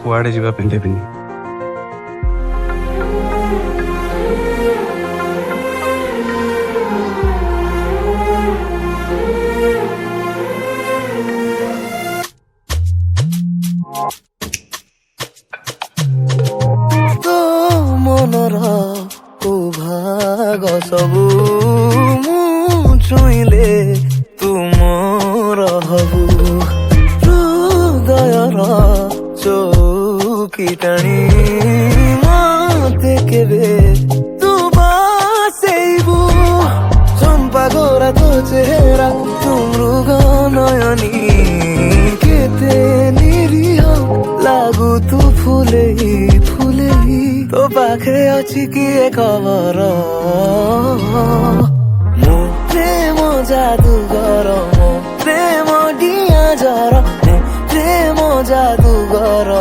କୁଆଡ଼େ ଯିବା ପାଇଁ ଦେବିନି। ମନର ଭାଗ ସବୁ ମୁଁ ଛୁଇଁଲେ ତୁମର ହବୁ ହୃଦୟର ଚୌକି ଟାଣି ମତେ କେବେ ତୁ ବସେଇବୁ ଚମ୍ପା ଗୋରା ତୋ ଚେହେରା ତୁ ମୃଗ ନୟନୀ କେତେ ନିରୀହ ଲାଗୁ ତୁ ଫୁଲେଇ ଫୁଲେଇ ତୋ ପାଖେ ଅଛି କିଏ ଖବର ମୋ ପ୍ରେମ ଜାଦୁଗର ମୋ ପ୍ରେମ ଡିଆ ଜର ମୋ ପ୍ରେମ ଜାଦୁଗର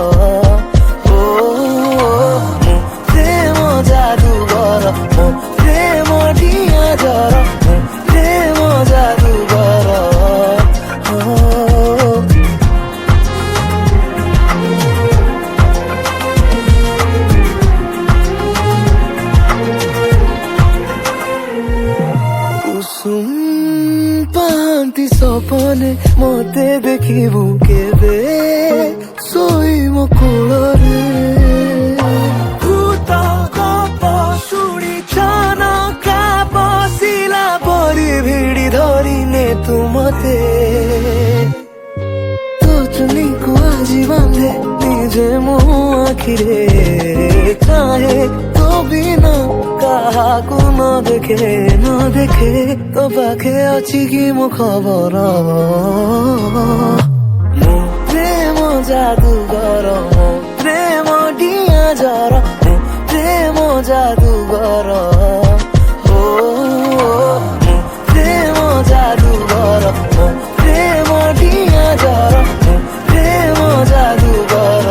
ଓ ମୋ ପ୍ରେମ ଜାଦୁଗର ମୋ ପ୍ରେମ ଡିଆ ଜର ମୋ ପ୍ରେମ ଜାଦୁଗର ପାନ୍ତି ସପନେ ମତେ ଦେଖିବୁ କେବେ ଶୋଇ ମୋ କୋଳରେ ଭୂତ ଗପ ଶୁଣି ଛନକା ବସିଲା ପରି ଭିଡ଼ି ଧରିନେ ତୁ ମତେ ତୋ ଚୁନିକୁ ଆଜି ବାନ୍ଧେ ନିଜେ ମୋ ଆଖିରେ ଚାହେ ତୋ ବିନା କାହାକୁ ନ ଦେଖେ ତୋ ପାଖେ ଅଛି କି ମୋ ଖବର ମୋ ପ୍ରେମ ଜାଦୁଗର ମୋ ପ୍ରେମ ଡିଆ ଜର ମୋ ପ୍ରେମ ଜାଦୁଗର ଓ ମୋ ପ୍ରେମ ଜାଦୁଗର ମୋ ପ୍ରେମ ଡିଆ ଜର ମୋ ପ୍ରେମ ଜାଦୁଗର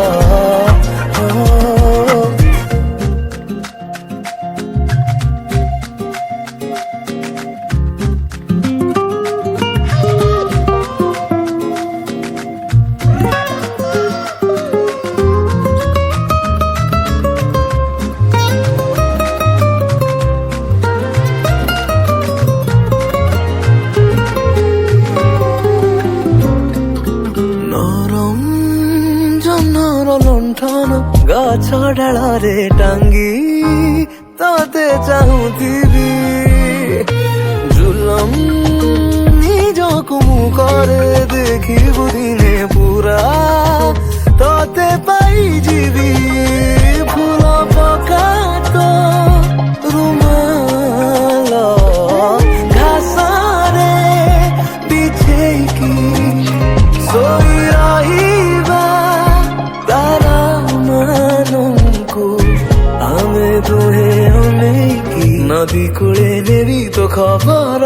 ଗଛ ଡାଳରେ ଟାଙ୍ଗି ତତେ ଚାହୁଁଥିବି ଜୁଲମ ନିଜକୁ ମୁଁ କରେ ଦେଖିବୁ ଦିନେ ପୁରା ତତେ ପାଇଯିବି ଫୁଲ ପକା ତ ରୁମାଲ ଘାସରେ ବିଛେଇକି ଶୋଇ ରହିବା ଆମେ ଦୁହେଁ ଅନେଇକି ନଦୀ କୂଳେ ନେବି ତୋ ଖବର